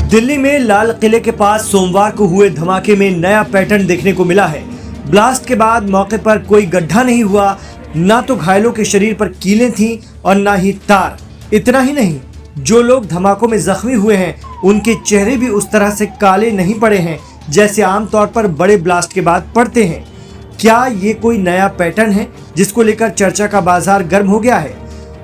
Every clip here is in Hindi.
दिल्ली में लाल किले के पास सोमवार को हुए धमाके में नया पैटर्न देखने को मिला है। ब्लास्ट के बाद मौके पर कोई गड्ढा नहीं हुआ, ना तो घायलों के शरीर पर कीलें थीं और ना ही तार। इतना ही नहीं, जो लोग धमाकों में जख्मी हुए हैं उनके चेहरे भी उस तरह से काले नहीं पड़े हैं जैसे आमतौर पर बड़े ब्लास्ट के बाद पड़ते हैं। क्या ये कोई नया पैटर्न है जिसको लेकर चर्चा का बाजार गर्म हो गया है?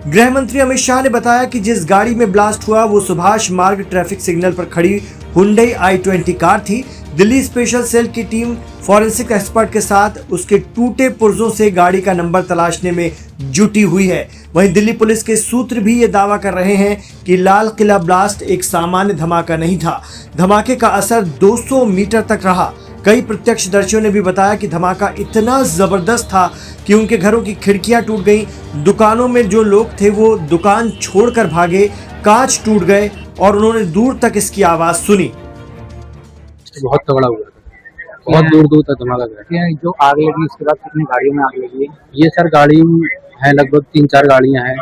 गृह मंत्री अमित शाह ने बताया कि जिस गाड़ी में ब्लास्ट हुआ वो सुभाष मार्ग ट्रैफिक सिग्नल पर खड़ी हुंडई i20 कार थी। दिल्ली स्पेशल सेल की टीम फॉरेंसिक एक्सपर्ट के साथ उसके टूटे पुर्जों से गाड़ी का नंबर तलाशने में जुटी हुई है। वहीं दिल्ली पुलिस के सूत्र भी ये दावा कर रहे हैं कि लाल किला ब्लास्ट एक सामान्य धमाका नहीं था। धमाके का असर 200 मीटर तक रहा। कई प्रत्यक्षदर्शियों ने भी बताया कि धमाका इतना जबरदस्त था कि उनके घरों की खिड़कियां टूट गईं, दुकानों में जो लोग थे वो दुकान छोड़कर भागे, कांच टूट गए और उन्होंने दूर तक इसकी आवाज सुनी। बहुत तगड़ा हुआ था, बहुत दूर दूर तक धमाका गया। जो आग लगी इसके बाद कितनी गाड़ियों में आग लगी है? ये सर गाड़ी है, लगभग 3-4 गाड़ियां हैं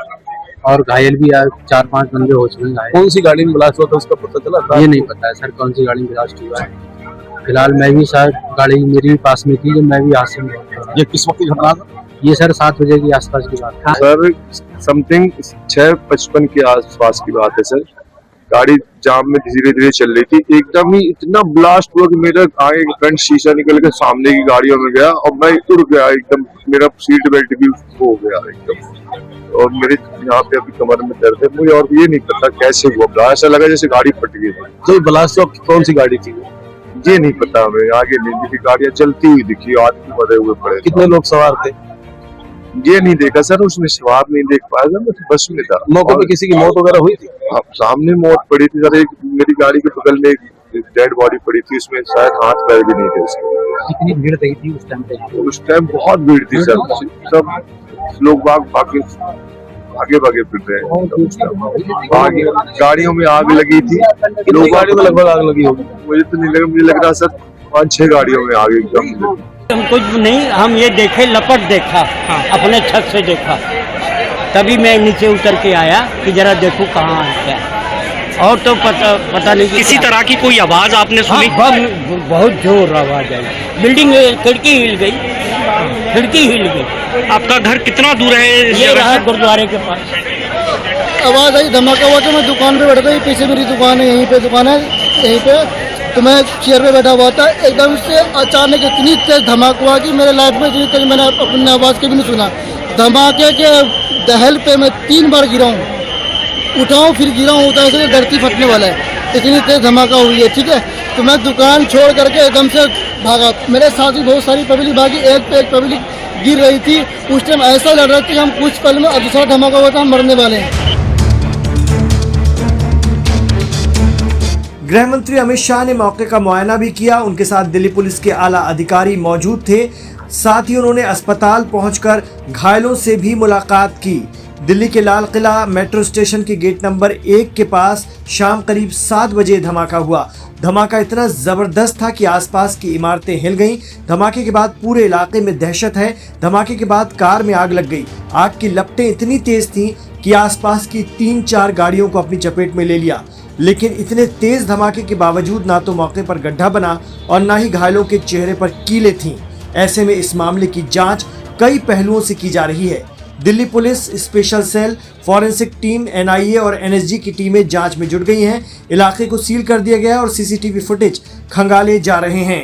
और घायल भी 4-5 बंदे हो चुके हैं। कौन सी गाड़ी में ब्लास्ट हुआ था उसका पता चला? ये नहीं पता है सर कौन सी गाड़ी में ब्लास्ट हुआ है। फिलहाल मैं भी सर गाड़ी मेरी पास में थी जब मैं भी हादसे में। ये किस वक्त की घटना था? ये सर 7 बजे के आसपास की बात है सर। समथिंग 6:55 के आसपास की बात है सर। गाड़ी जाम में धीरे धीरे चल रही थी, एकदम ही इतना ब्लास्ट हुआ कि मेरा आगे फ्रंट शीशा निकल के सामने की गाड़ियों में गया और मैं उड़ गया एकदम। मेरा सीट बेल्ट भी हो गया एकदम और मेरे यहाँ पे अभी कमर में दर्द है मुझे, और ये नहीं पता कैसे हुआ ब्लास्ट। ऐसा लगा जैसे गाड़ी फट गई। तो ब्लास्ट कौन सी गाड़ी थी? ये नहीं पता हमें, आगे नहीं दिखी, गाड़ियां चलती हुई दिखी, आदमी मरे हुए पड़े। कितने लोग सवार थे? ये नहीं देखा सर, उसमें सवार नहीं देख पाया था, मैं बस में था। मौके पे किसी की मौत वगैरह हुई थी? सामने मौत पड़ी थी सर। एक मेरी गाड़ी के बगल में एक डेड बॉडी पड़ी थी, उसमें शायद हाथ पैर भी नहीं थे उसके। कितनी भीड़ रही थी उस टाइम पे? उस टाइम बहुत भीड़ थी सर। सब लोग आगे भागे फिर रहे आगे। गाड़ियों में आग लगी थी। लोग गाड़ी में लगभग आग लगी होगी? मुझे तो नहीं लगा, मुझे लग रहा सर 5-6 गाड़ियों में आग एकदम। हम कुछ नहीं, हम ये देखे लपट देखा, अपने छत से देखा, तभी मैं नीचे उतर के आया कि जरा देखूं कहाँ है क्या। और तो पता नहीं किसी तरह की कोई आवाज आपने सुनी? बहुत जोर आवाज आई, बिल्डिंग खिड़की हिल गई, खिड़की हिल गई। आपका घर कितना दूर है? ये रहा गुरुद्वारे के पास। आवाज आई, धमाका हुआ तो मैं दुकान पे बैठ गई। पीछे मेरी दुकान है, यहीं पे दुकान है, यहीं पे तो मैं चेयर पे बैठा हुआ था। एकदम से अचानक इतनी तेज धमाका हुआ कि मेरे लाइफ में इतनी तेज मैंने अपनी आवाज़ के भी नहीं सुना। धमाके के दहल पे मैं 3 बार गिरा हूँ, उठाऊँ फिर गिरा हूँ, उठा से धरती फटने वाला है, इतनी तेज धमाका हुई है। ठीक है, तो मैं दुकान छोड़ करके एकदम से भागा। मेरे साथ भी बहुत सारी पब्लिक भागी, एक पे एक पब्लिक गिर रही थी। उस टाइम ऐसा लग रहा था कि हम कुछ पल में दूसरा धमाका हुआ था, हम मरने वाले हैं। गृह मंत्री अमित शाह ने मौके का मुआयना भी किया। उनके साथ दिल्ली पुलिस के आला अधिकारी मौजूद थे। साथ ही उन्होंने अस्पताल पहुंचकर घायलों से भी मुलाकात की। दिल्ली के लाल किला मेट्रो स्टेशन के गेट नंबर 1 के पास शाम करीब 7 बजे धमाका हुआ। धमाका इतना जबरदस्त था कि आसपास की इमारतें हिल गईं। धमाके के बाद पूरे इलाके में दहशत है। धमाके के बाद कार में आग लग गई। आग की लपटें इतनी तेज थीं कि आसपास की 3-4 गाड़ियों को अपनी चपेट में ले लिया। लेकिन इतने तेज धमाके के बावजूद ना तो मौके पर गड्ढा बना और ना ही घायलों के चेहरे पर कीलें थीं। ऐसे में इस मामले की जांच कई पहलुओं से की जा रही है। Delhi police, special cell, forensic team, NIA और NSG की टीमें जांच में जुट गई हैं। इलाके को सील कर दिया गया और CCTV फुटेज खंगाले जा रहे हैं।